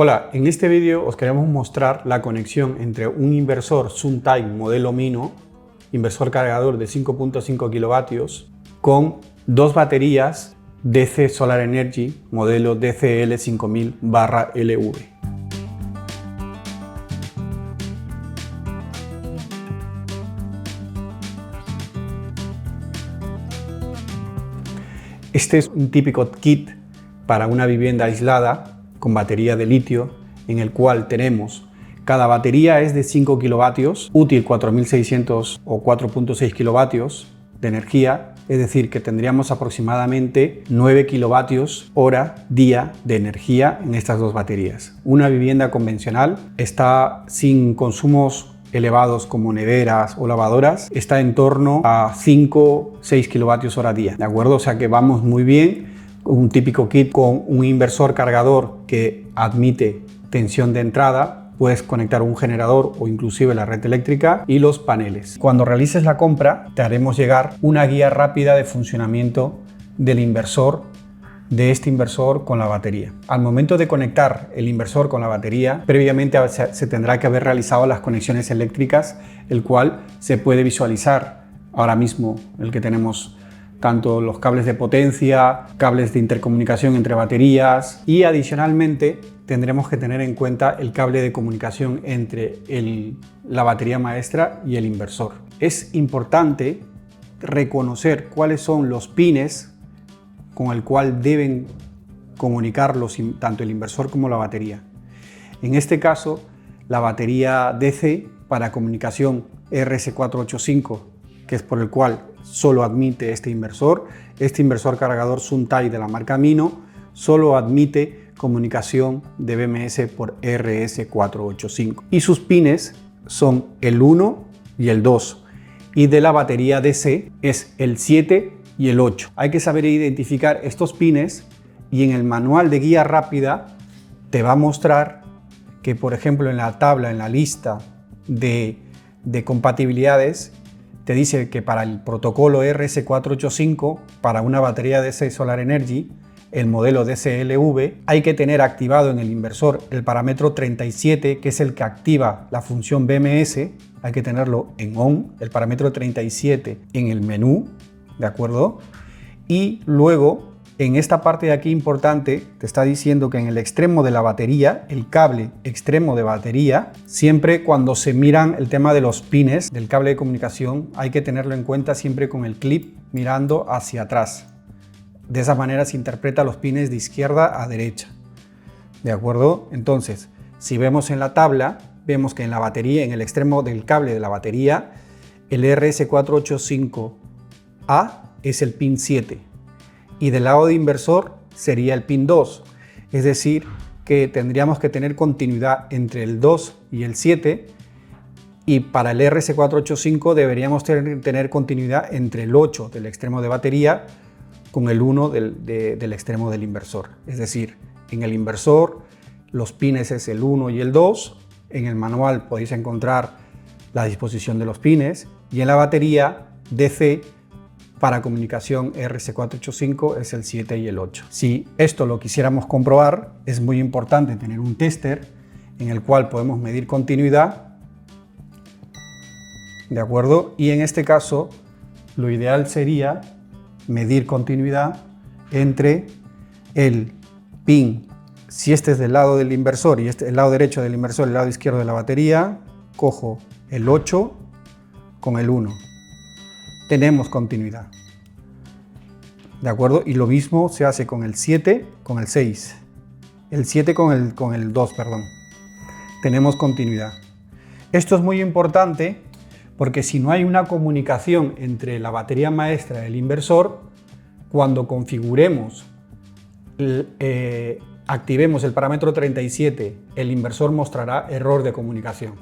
Hola, en este vídeo os queremos mostrar la conexión entre un inversor SunTime modelo Mino, inversor cargador de 5.5 kilovatios, con dos baterías DC Solar Energy modelo DCL5000/LV. Este es un típico kit para una vivienda aislada con batería de litio, en el cual tenemos cada batería es de 5 kilovatios, útil 4600 o 4.6 kilovatios de energía, es decir, que tendríamos aproximadamente 9 kilovatios hora día de energía en estas dos baterías. Una vivienda convencional está sin consumos elevados como neveras o lavadoras, está en torno a 5-6 kilovatios hora día, ¿de acuerdo? O sea que vamos muy bien. Un típico kit con un inversor cargador que admite tensión de entrada, puedes conectar un generador o inclusive la red eléctrica y los paneles. Cuando realices la compra te haremos llegar una guía rápida de funcionamiento del inversor, de este inversor con la batería. Al momento de conectar el inversor con la batería, previamente se tendrá que haber realizado las conexiones eléctricas, el cual se puede visualizar ahora mismo, el que tenemos tanto los cables de potencia, cables de intercomunicación entre baterías y adicionalmente tendremos que tener en cuenta el cable de comunicación entre la batería maestra y el inversor. Es importante reconocer cuáles son los pines con el cual deben comunicarlos tanto el inversor como la batería. En este caso, la batería DC para comunicación RS485, que es por el cual solo admite este inversor cargador SunTime de la marca Mino, solo admite comunicación de BMS por RS485 y sus pines son el 1 y el 2 y de la batería DC es el 7 y el 8. Hay que saber identificar estos pines y en el manual de guía rápida te va a mostrar que, por ejemplo, en la tabla, en la lista de compatibilidades, te dice que para el protocolo RS485, para una batería DC Solar Energy, el modelo DCLV, hay que tener activado en el inversor el parámetro 37, que es el que activa la función BMS, hay que tenerlo en ON, el parámetro 37 en el menú, ¿de acuerdo? Y luego, en esta parte de aquí importante, te está diciendo que en el extremo de la batería, el cable extremo de batería, siempre cuando se miran el tema de los pines del cable de comunicación, hay que tenerlo en cuenta siempre con el clip mirando hacia atrás. De esa manera se interpreta los pines de izquierda a derecha. ¿De acuerdo? Entonces, si vemos en la tabla, vemos que en la batería, en el extremo del cable de la batería, el RS485A es el pin 7. Y del lado de inversor sería el pin 2, es decir, que tendríamos que tener continuidad entre el 2 y el 7 y para el RS485 deberíamos tener continuidad entre el 8 del extremo de batería con el 1 del extremo del inversor. Es decir, en el inversor los pines es el 1 y el 2, en el manual podéis encontrar la disposición de los pines y en la batería DC para comunicación RS485 es el 7 y el 8. Si esto lo quisiéramos comprobar, es muy importante tener un tester en el cual podemos medir continuidad, ¿de acuerdo? Y en este caso, lo ideal sería medir continuidad entre el pin, si este es del lado del inversor y este el lado derecho del inversor, el lado izquierdo de la batería, cojo el 8 con el 1. Tenemos continuidad, ¿de acuerdo? Y lo mismo se hace con el 7, con el 6, el 7 con el 2, perdón. Tenemos continuidad. Esto es muy importante porque si no hay una comunicación entre la batería maestra y el inversor, cuando configuremos, activemos el parámetro 37, el inversor mostrará error de comunicación,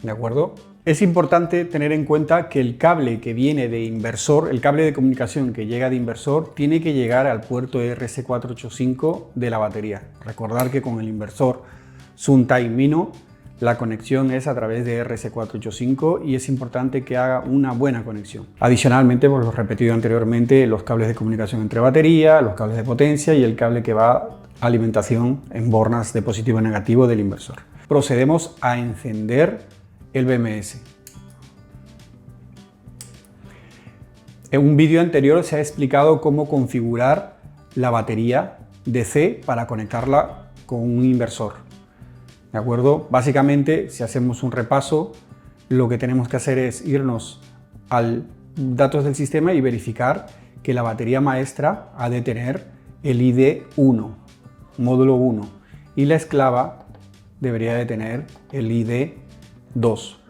¿de acuerdo? Es importante tener en cuenta que el cable que viene de inversor, el cable de comunicación que llega de inversor, tiene que llegar al puerto RS485 de la batería. Recordar que con el inversor SunTime Mino la conexión es a través de RS485 y es importante que haga una buena conexión. Adicionalmente, pues lo repetido anteriormente, los cables de comunicación entre batería, los cables de potencia y el cable que va alimentación en bornas de positivo y negativo del inversor. Procedemos a encender el BMS. En un vídeo anterior se ha explicado cómo configurar la batería DC para conectarla con un inversor. ¿De acuerdo? Básicamente, si hacemos un repaso, lo que tenemos que hacer es irnos al datos del sistema y verificar que la batería maestra ha de tener el ID 1, módulo 1, y la esclava debería de tener el ID 2.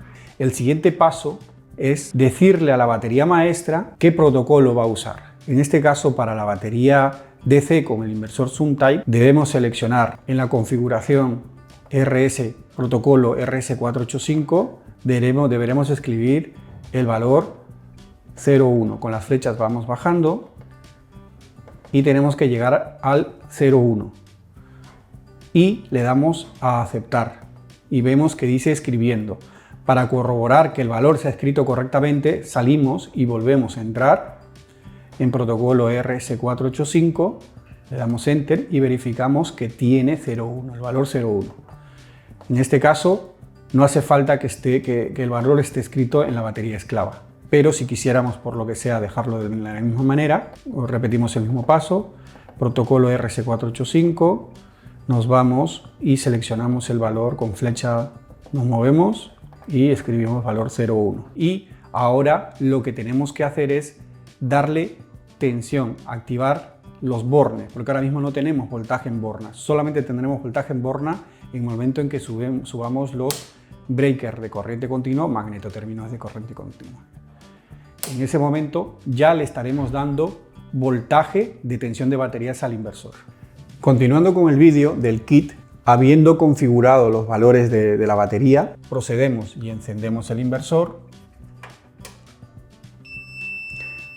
El siguiente paso es decirle a la batería maestra qué protocolo va a usar. En este caso, para la batería DC con el inversor Zoom-Type, debemos seleccionar en la configuración protocolo RS485, deberemos escribir el valor 0,1. Con las flechas vamos bajando y tenemos que llegar al 0,1. Y le damos a aceptar y vemos que dice escribiendo. Para corroborar que el valor se ha escrito correctamente, salimos y volvemos a entrar en protocolo RS485, le damos Enter y verificamos que tiene 0,1, el valor 0,1. En este caso, no hace falta que el valor esté escrito en la batería esclava, pero si quisiéramos, por lo que sea, dejarlo de la misma manera, repetimos el mismo paso, protocolo RS485, nos vamos y seleccionamos el valor con flecha, nos movemos y escribimos valor 0,1. Y ahora lo que tenemos que hacer es darle tensión, activar los bornes, porque ahora mismo no tenemos voltaje en borna, solamente tendremos voltaje en borna en el momento en que subamos los breakers de corriente continua, magnetotérminos de corriente continua. En ese momento ya le estaremos dando voltaje de tensión de baterías al inversor. Continuando con el vídeo del kit, habiendo configurado los valores de la batería, procedemos y encendemos el inversor.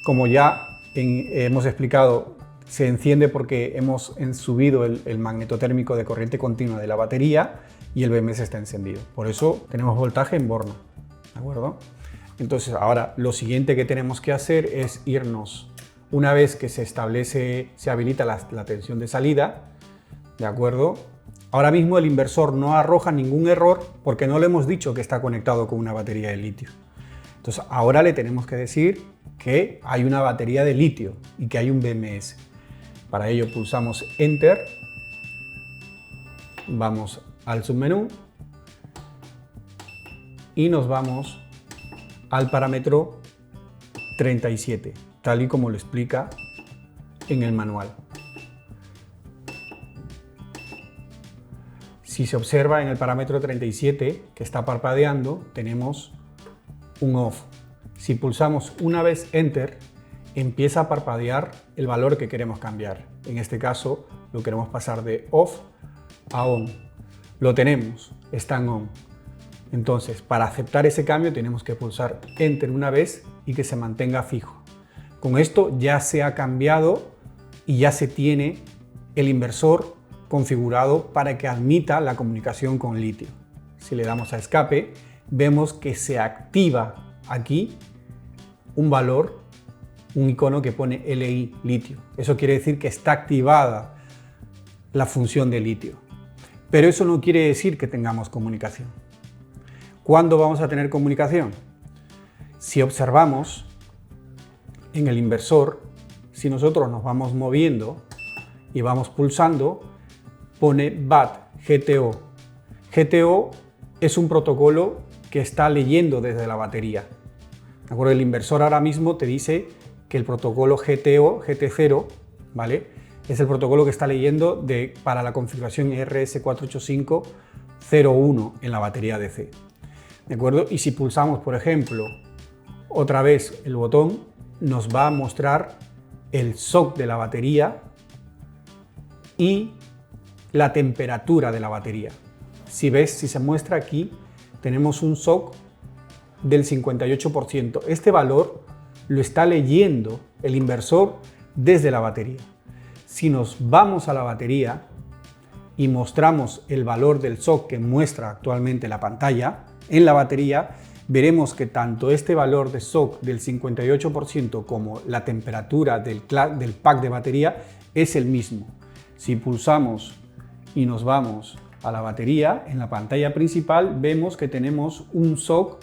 Como ya hemos explicado, se enciende porque hemos subido el magnetotérmico de corriente continua de la batería y el BMS está encendido. Por eso tenemos voltaje en borna, ¿de acuerdo? Entonces ahora lo siguiente que tenemos que hacer es irnos, una vez que se habilita la tensión de salida, ¿de acuerdo? Ahora mismo el inversor no arroja ningún error porque no le hemos dicho que está conectado con una batería de litio. Entonces ahora le tenemos que decir que hay una batería de litio y que hay un BMS. Para ello pulsamos Enter, vamos al submenú y nos vamos al parámetro 37, tal y como lo explica en el manual. Si se observa en el parámetro 37 que está parpadeando, tenemos un off. Si pulsamos una vez Enter, empieza a parpadear el valor que queremos cambiar. En este caso, lo queremos pasar de off a on. Lo tenemos, está en on. Entonces, para aceptar ese cambio tenemos que pulsar Enter una vez y que se mantenga fijo. Con esto ya se ha cambiado y ya se tiene el inversor configurado para que admita la comunicación con litio. Si le damos a escape, vemos que se activa aquí un valor, un icono que pone LI, litio. Eso quiere decir que está activada la función de litio. Pero eso no quiere decir que tengamos comunicación. ¿Cuándo vamos a tener comunicación? Si observamos en el inversor, si nosotros nos vamos moviendo y vamos pulsando, pone BAT, GTO. GTO es un protocolo que está leyendo desde la batería. ¿De acuerdo? El inversor ahora mismo te dice que el protocolo GTO, GT0, ¿vale? Es el protocolo que está leyendo para la configuración RS485-01 en la batería DC. ¿De acuerdo? Y si pulsamos, por ejemplo, otra vez el botón, nos va a mostrar el SOC de la batería y la temperatura de la batería. Si ves, si se muestra aquí, tenemos un SOC del 58%. Este valor lo está leyendo el inversor desde la batería. Si nos vamos a la batería y mostramos el valor del SOC que muestra actualmente la pantalla, en la batería veremos que tanto este valor de SOC del 58% como la temperatura del pack de batería es el mismo. Si pulsamos y nos vamos a la batería, en la pantalla principal vemos que tenemos un SOC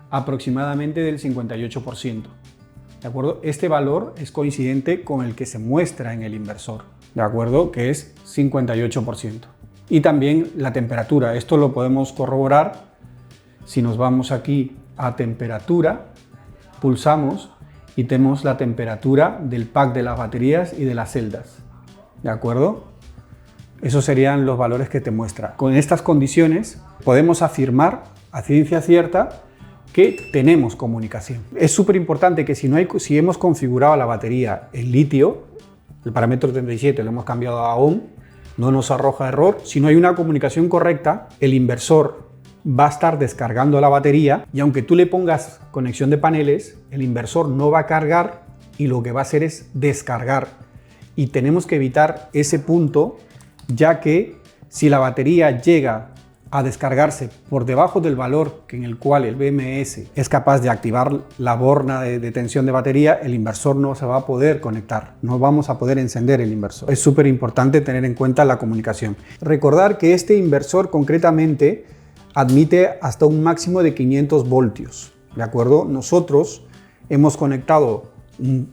aproximadamente del 58%. ¿De acuerdo? Este valor es coincidente con el que se muestra en el inversor, ¿de acuerdo? Que es 58%. Y también la temperatura. Esto lo podemos corroborar si nos vamos aquí a temperatura, pulsamos y tenemos la temperatura del pack de las baterías y de las celdas. ¿De acuerdo? Esos serían los valores que te muestra. Con estas condiciones podemos afirmar a ciencia cierta que tenemos comunicación. Es súper importante que si hemos configurado la batería en litio, el parámetro 37 lo hemos cambiado a ON, no nos arroja error. Si no hay una comunicación correcta, el inversor va a estar descargando la batería y aunque tú le pongas conexión de paneles, el inversor no va a cargar y lo que va a hacer es descargar. Y tenemos que evitar ese punto, ya que si la batería llega a descargarse por debajo del valor en el cual el BMS es capaz de activar la borna de tensión de batería, el inversor no se va a poder conectar, no vamos a poder encender el inversor. Es súper importante tener en cuenta la comunicación. Recordar que este inversor concretamente admite hasta un máximo de 500 voltios, ¿de acuerdo? Nosotros hemos conectado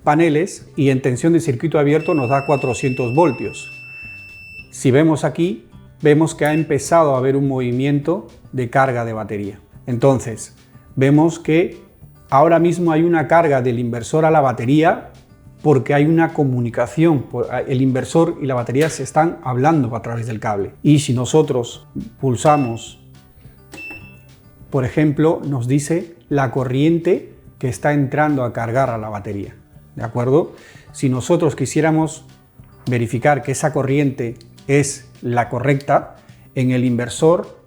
paneles y en tensión de circuito abierto nos da 400 voltios. Si vemos aquí, vemos que ha empezado a haber un movimiento de carga de batería. Entonces, vemos que ahora mismo hay una carga del inversor a la batería porque hay una comunicación. El inversor y la batería se están hablando a través del cable. Y si nosotros pulsamos, por ejemplo, nos dice la corriente que está entrando a cargar a la batería. ¿De acuerdo? Si nosotros quisiéramos verificar que esa corriente es la correcta, en el inversor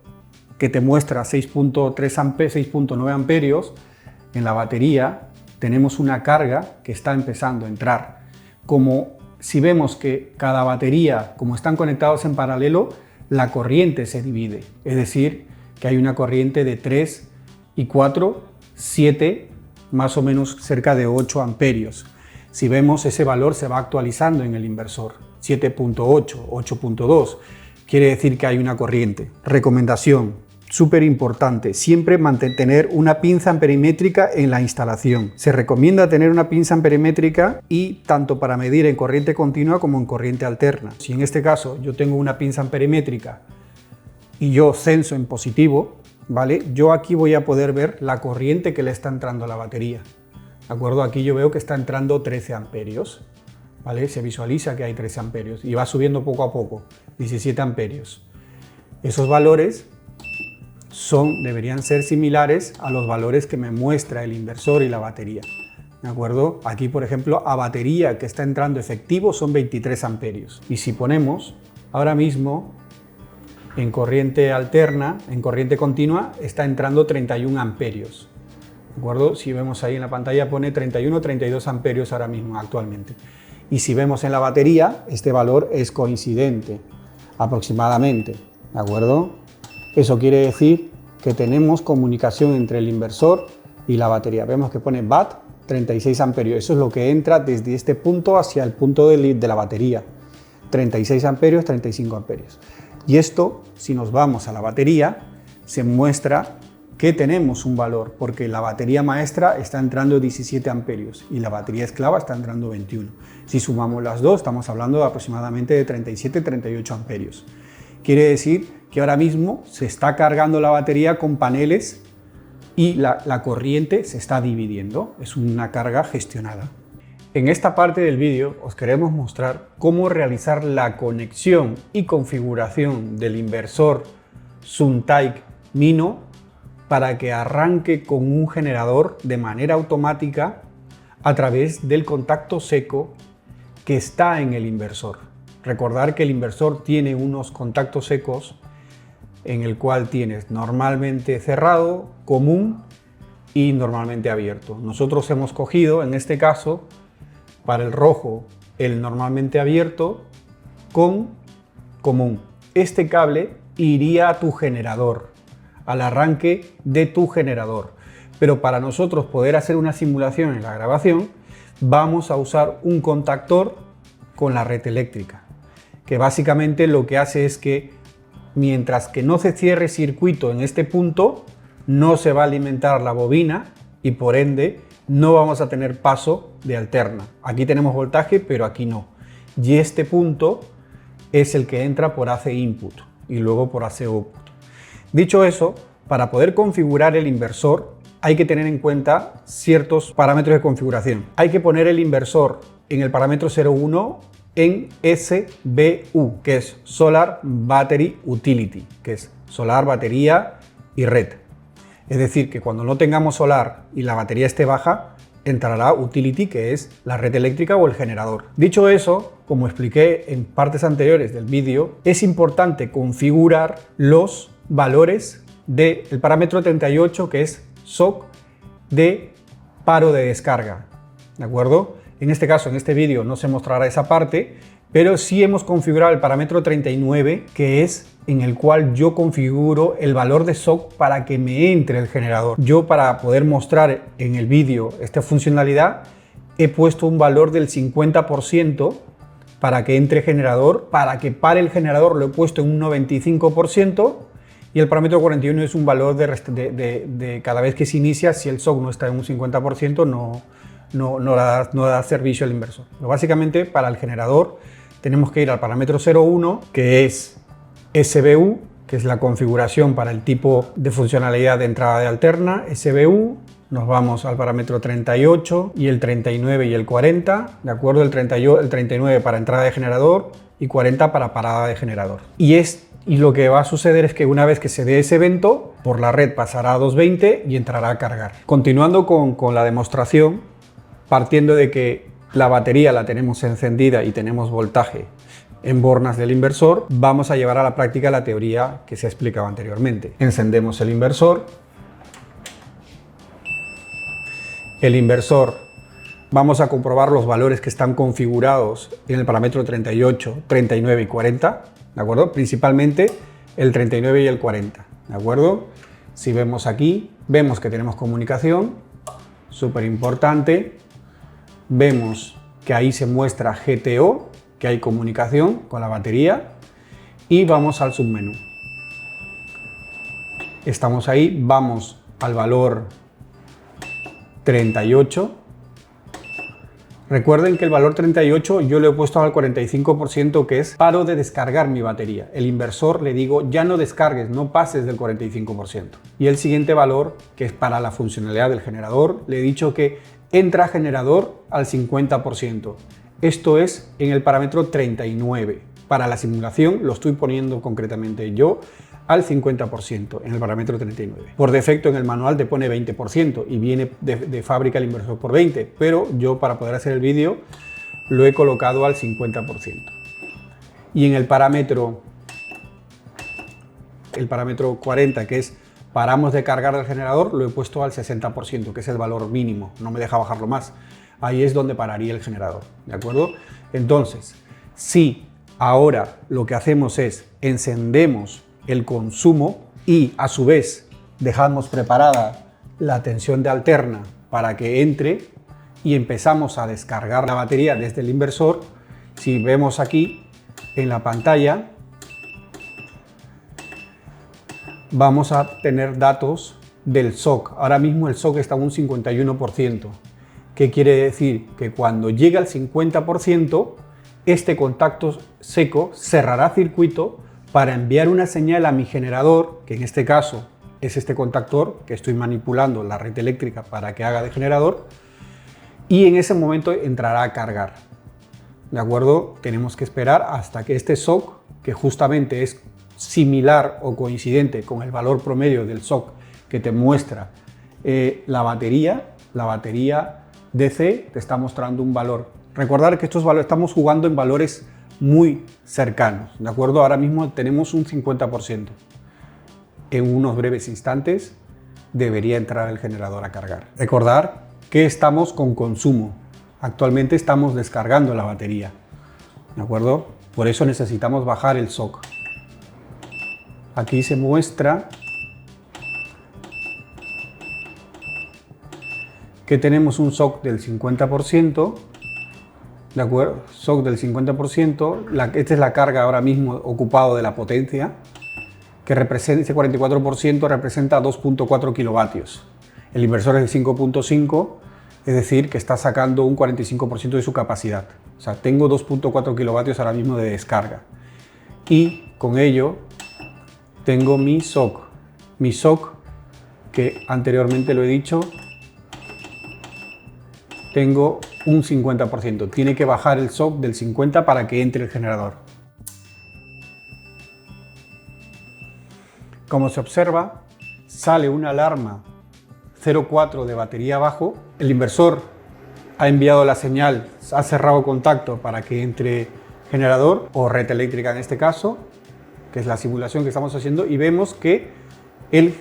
que te muestra 6.9 amperios, en la batería tenemos una carga que está empezando a entrar. Como si vemos que cada batería, como están conectados en paralelo, la corriente se divide, es decir, que hay una corriente de 3 y 4, 7, más o menos cerca de 8 amperios. Si vemos, ese valor se va actualizando en el inversor, 7.8, 8.2, quiere decir que hay una corriente. Recomendación, súper importante, siempre mantener una pinza amperimétrica en la instalación. Se recomienda tener una pinza amperimétrica y tanto para medir en corriente continua como en corriente alterna. Si en este caso yo tengo una pinza amperimétrica y yo censo en positivo, ¿vale? Yo aquí voy a poder ver la corriente que le está entrando a la batería. ¿De acuerdo? Aquí yo veo que está entrando 13 amperios. ¿Vale? Se visualiza que hay 13 amperios y va subiendo poco a poco, 17 amperios. Esos valores deberían ser similares a los valores que me muestra el inversor y la batería. ¿De acuerdo? Aquí, por ejemplo, a batería que está entrando efectivo son 23 amperios. Y si ponemos ahora mismo en corriente alterna, en corriente continua, está entrando 31 amperios. ¿De acuerdo? Si vemos ahí en la pantalla pone 31 32 amperios ahora mismo actualmente. Y si vemos en la batería, este valor es coincidente, aproximadamente, ¿de acuerdo? Eso quiere decir que tenemos comunicación entre el inversor y la batería. Vemos que pone BAT 36 amperios, eso es lo que entra desde este punto hacia el punto de la batería. 36 amperios, 35 amperios. Y esto, si nos vamos a la batería, se muestra que tenemos un valor, porque la batería maestra está entrando 17 amperios y la batería esclava está entrando 21. Si sumamos las dos, estamos hablando de aproximadamente de 37-38 amperios. Quiere decir que ahora mismo se está cargando la batería con paneles y la corriente se está dividiendo. Es una carga gestionada. En esta parte del vídeo os queremos mostrar cómo realizar la conexión y configuración del inversor SunTake Mino para que arranque con un generador de manera automática a través del contacto seco que está en el inversor. Recordar que el inversor tiene unos contactos secos en el cual tienes normalmente cerrado, común y normalmente abierto. Nosotros hemos cogido, en este caso, para el rojo, el normalmente abierto con común. Este cable iría a tu generador, al arranque de tu generador. Pero para nosotros poder hacer una simulación en la grabación, vamos a usar un contactor con la red eléctrica. que básicamente lo que hace es que mientras que no se cierre circuito en este punto, no se va a alimentar la bobina y por ende no vamos a tener paso de alterna. Aquí tenemos voltaje, pero aquí no. Y este punto es el que entra por AC input y luego por AC output. Dicho eso, para poder configurar el inversor hay que tener en cuenta ciertos parámetros de configuración. Hay que poner el inversor en el parámetro 01 en SBU, que es Solar Battery Utility, que es solar, batería y red. Es decir, que cuando no tengamos solar y la batería esté baja, entrará utility, que es la red eléctrica o el generador. Dicho eso, como expliqué en partes anteriores del vídeo, es importante configurar los valores del parámetro 38, que es SOC de paro de descarga, ¿de acuerdo? En este caso, en este vídeo no se mostrará esa parte, pero sí hemos configurado el parámetro 39, que es en el cual yo configuro el valor de SOC para que me entre el generador. Yo, para poder mostrar en el vídeo esta funcionalidad, he puesto un valor del 50% para que entre generador. Para que pare el generador lo he puesto en un 95%, y el parámetro 41 es un valor de cada vez que se inicia. Si el SOC no está en un 50%, no da servicio al inversor. Pero básicamente, para el generador tenemos que ir al parámetro 01, que es SBU, que es la configuración para el tipo de funcionalidad de entrada de alterna, SBU. Nos vamos al parámetro 38 y el 39 y el 40, ¿de acuerdo? El 39 para entrada de generador y 40 para parada de generador. Y lo que va a suceder es que una vez que se dé ese evento, por la red pasará a 220 y entrará a cargar. Continuando con la demostración, partiendo de que la batería la tenemos encendida y tenemos voltaje en bornas del inversor, vamos a llevar a la práctica la teoría que se ha explicado anteriormente. Encendemos el inversor. El inversor, vamos a comprobar los valores que están configurados en el parámetro 38, 39 y 40, ¿de acuerdo? Principalmente el 39 y el 40, ¿de acuerdo? Si vemos aquí, vemos que tenemos comunicación, súper importante. Vemos que ahí se muestra GTO, que hay comunicación con la batería, y vamos al submenú. Estamos ahí, vamos al valor 38. Recuerden que el valor 38 yo le he puesto al 45%, que es paro de descargar mi batería. El inversor le digo, ya no descargues, no pases del 45%. Y el siguiente valor, que es para la funcionalidad del generador, le he dicho que entra generador al 50%. Esto es en el parámetro 39. Para la simulación lo estoy poniendo concretamente yo al 50% en el parámetro 39. Por defecto en el manual te pone 20% y viene de fábrica el inversor por 20, pero yo, para poder hacer el vídeo, lo he colocado al 50%. Y en el parámetro 40, que es paramos de cargar el generador, lo he puesto al 60%, que es el valor mínimo, no me deja bajarlo más. Ahí es donde pararía el generador, ¿de acuerdo? Entonces, si ahora lo que hacemos es encendemos el consumo y a su vez dejamos preparada la tensión de alterna para que entre y empezamos a descargar la batería desde el inversor, si vemos aquí en la pantalla, vamos a tener datos del SOC. Ahora mismo el SOC está en un 51%. ¿Qué quiere decir? Que cuando llegue al 50%, este contacto seco cerrará circuito para enviar una señal a mi generador, que en este caso es este contactor que estoy manipulando la red eléctrica para que haga de generador, y en ese momento entrará a cargar. ¿De acuerdo? Tenemos que esperar hasta que este SOC, que justamente es similar o coincidente con el valor promedio del SOC que te muestra la batería DC te está mostrando un valor. Recordar que estos valores, estamos jugando en valores muy cercanos, ¿de acuerdo? Ahora mismo tenemos un 50%. En unos breves instantes debería entrar el generador a cargar. Recordar que estamos con consumo. Actualmente estamos descargando la batería, ¿de acuerdo? Por eso necesitamos bajar el SOC. Aquí se muestra que tenemos un SOC del 50%, ¿de acuerdo? SOC del 50%, esta es la carga ahora mismo ocupado de la potencia, que representa, ese 44% representa 2.4 kilovatios. El inversor es de 5.5, es decir, que está sacando un 45% de su capacidad. O sea, tengo 2.4 kilovatios ahora mismo de descarga. Y con ello tengo mi SOC. Mi SOC, que anteriormente lo he dicho, tengo un 50%. Tiene que bajar el SOC del 50 para que entre el generador. Como se observa, sale una alarma 0,4 de batería abajo. El inversor ha enviado la señal, ha cerrado contacto para que entre generador o red eléctrica en este caso, que es la simulación que estamos haciendo, y vemos que el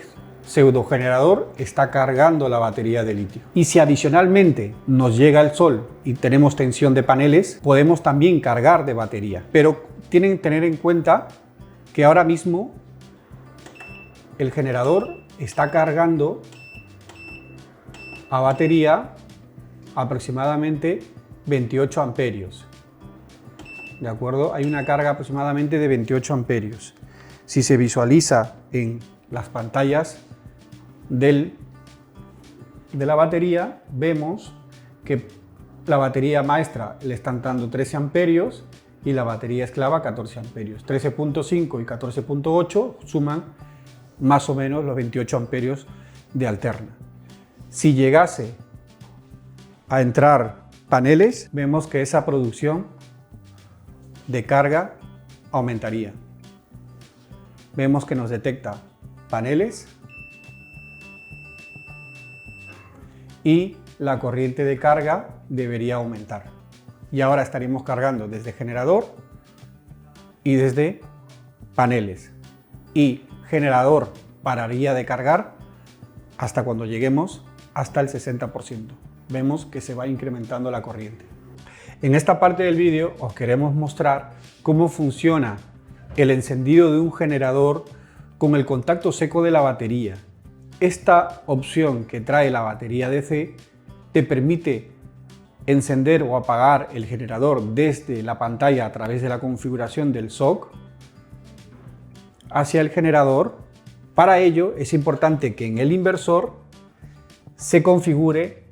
pseudogenerador está cargando la batería de litio. Y si adicionalmente nos llega el sol y tenemos tensión de paneles, podemos también cargar de batería. Pero tienen que tener en cuenta que ahora mismo el generador está cargando a batería aproximadamente 28 amperios. ¿De acuerdo? Hay una carga aproximadamente de 28 amperios. Si se visualiza en las pantallas de la batería, vemos que la batería maestra le están dando 13 amperios y la batería esclava 14 amperios. 13.5 y 14.8 suman más o menos los 28 amperios de alterna. Si llegase a entrar paneles, vemos que esa producción de carga aumentaría. Vemos que nos detecta paneles y la corriente de carga debería aumentar. Y ahora estaríamos cargando desde generador y desde paneles. Y generador pararía de cargar hasta cuando lleguemos hasta el 60%. Vemos que se va incrementando la corriente. En esta parte del vídeo os queremos mostrar cómo funciona el encendido de un generador con el contacto seco de la batería. Esta opción que trae la batería DC te permite encender o apagar el generador desde la pantalla a través de la configuración del SOC hacia el generador. Para ello es importante que en el inversor se configure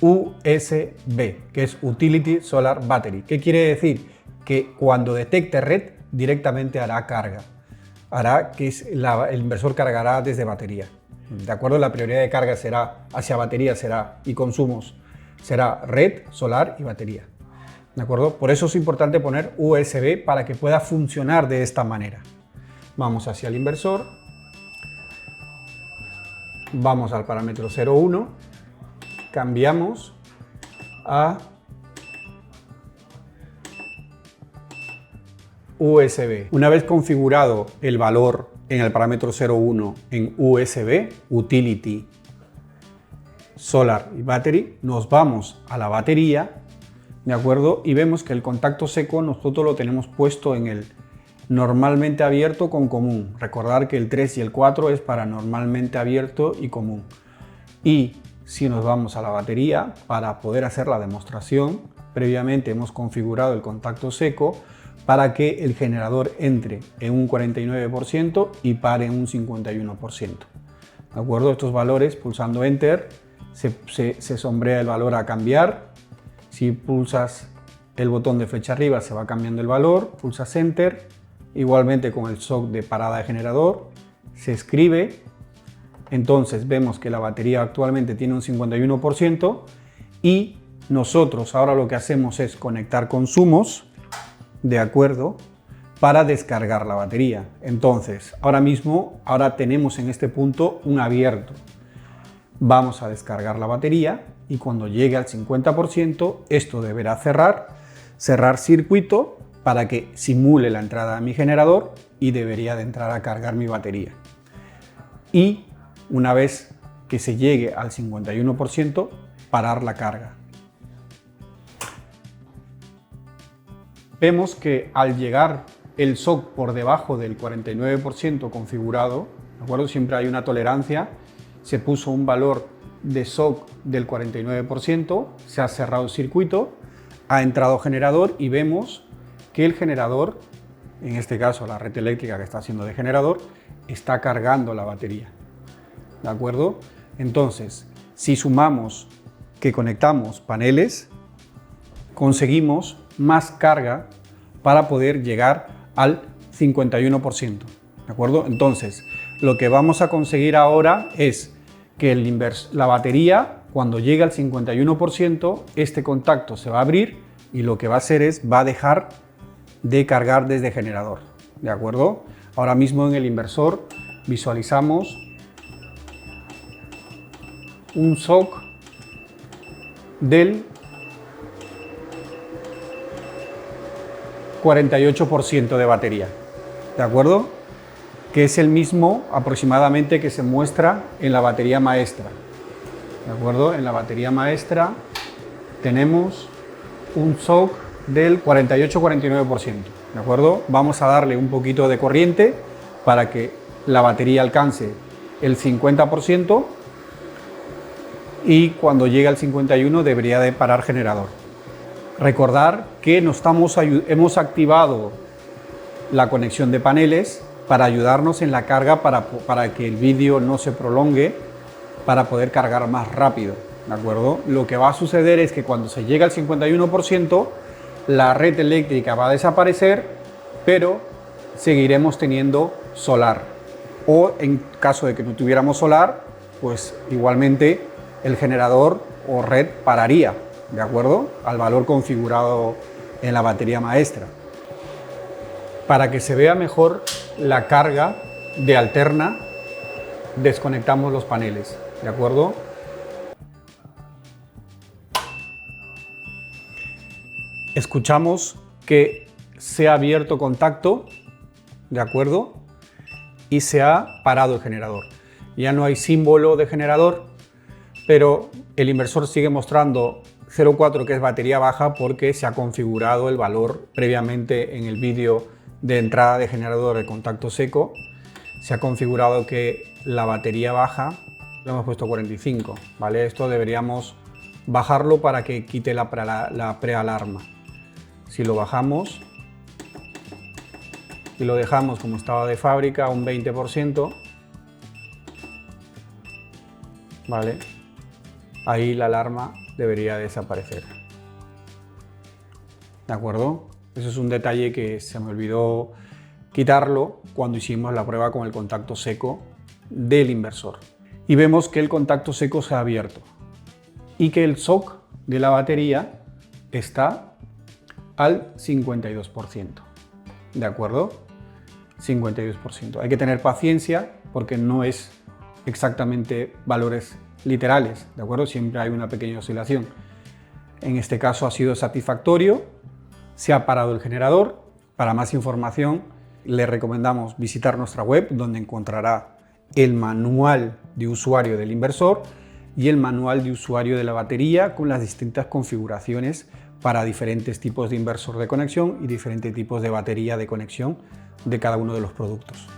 USB, que es Utility Solar Battery. ¿Qué quiere decir? Que cuando detecte red directamente hará carga. Hará que el inversor cargará desde batería. ¿De acuerdo? La prioridad de carga será hacia batería y consumos será red, solar y batería. ¿De acuerdo? Por eso es importante poner USB para que pueda funcionar de esta manera. Vamos hacia el inversor. Vamos al parámetro 0,1. Cambiamos a USB. Una vez configurado el valor en el parámetro 0,1 en USB, Utility, Solar y Battery, nos vamos a la batería, ¿de acuerdo? Y vemos que el contacto seco nosotros lo tenemos puesto en el normalmente abierto con común. Recordar que el 3 y el 4 es para normalmente abierto y común. Y si nos vamos a la batería, para poder hacer la demostración, previamente hemos configurado el contacto seco para que el generador entre en un 49% y pare en un 51%. ¿De acuerdo? Estos valores, pulsando Enter, se sombrea el valor a cambiar. Si pulsas el botón de flecha arriba, se va cambiando el valor. Pulsas Enter, igualmente con el SOC de parada de generador, se escribe. Entonces vemos que la batería actualmente tiene un 51% y nosotros ahora lo que hacemos es conectar consumos, de acuerdo, para descargar la batería. Entonces, ahora tenemos en este punto un abierto. Vamos a descargar la batería y cuando llegue al 50%, esto deberá cerrar circuito para que simule la entrada de mi generador y debería de entrar a cargar mi batería. Y una vez que se llegue al 51%, parar la carga. Vemos que al llegar el SOC por debajo del 49% configurado, ¿de acuerdo? Siempre hay una tolerancia, se puso un valor de SOC del 49%, se ha cerrado el circuito, Ha entrado generador y vemos que el generador, en este caso la red eléctrica que está haciendo de generador, está cargando la batería. ¿De acuerdo? Entonces, si sumamos que conectamos paneles, conseguimos más carga para poder llegar al 51%. ¿De acuerdo? Entonces, lo que vamos a conseguir ahora es que la batería, cuando llegue al 51%, este contacto se va a abrir y lo que va a hacer es, va a dejar de cargar desde generador. ¿De acuerdo? Ahora mismo en el inversor visualizamos un SOC del 48% de batería, ¿de acuerdo? Que es el mismo aproximadamente que se muestra en la batería maestra, ¿de acuerdo? En la batería maestra tenemos un SOC del 48-49%, ¿de acuerdo? Vamos a darle un poquito de corriente para que la batería alcance el 50% y cuando llegue al 51% debería de parar generador. Recordar que hemos activado la conexión de paneles para ayudarnos en la carga para que el vídeo no se prolongue, para poder cargar más rápido, ¿de acuerdo? Lo que va a suceder es que cuando se llegue al 51%, la red eléctrica va a desaparecer, pero seguiremos teniendo solar. O en caso de que no tuviéramos solar, pues igualmente el generador o red pararía, ¿de acuerdo? Al valor configurado en la batería maestra. Para que se vea mejor la carga de alterna, desconectamos los paneles, ¿de acuerdo? Escuchamos que se ha abierto contacto, ¿de acuerdo? Y se ha parado el generador. Ya no hay símbolo de generador, pero el inversor sigue mostrando 0,4, que es batería baja, porque se ha configurado el valor previamente en el vídeo de entrada de generador de contacto seco. Se ha configurado que la batería baja, le hemos puesto 45, ¿vale? Esto deberíamos bajarlo para que quite la prealarma. Si lo bajamos y lo dejamos como estaba de fábrica, un 20%, ¿vale? Ahí la alarma debería desaparecer. ¿De acuerdo? Eso es un detalle que se me olvidó quitarlo cuando hicimos la prueba con el contacto seco del inversor. Y vemos que el contacto seco se ha abierto y que el SOC de la batería está al 52%. ¿De acuerdo? 52%. Hay que tener paciencia porque no es exactamente valores literales, ¿de acuerdo? Siempre hay una pequeña oscilación. En este caso ha sido satisfactorio, se ha parado el generador. Para más información le recomendamos visitar nuestra web, donde encontrará el manual de usuario del inversor y el manual de usuario de la batería con las distintas configuraciones para diferentes tipos de inversor de conexión y diferentes tipos de batería de conexión de cada uno de los productos.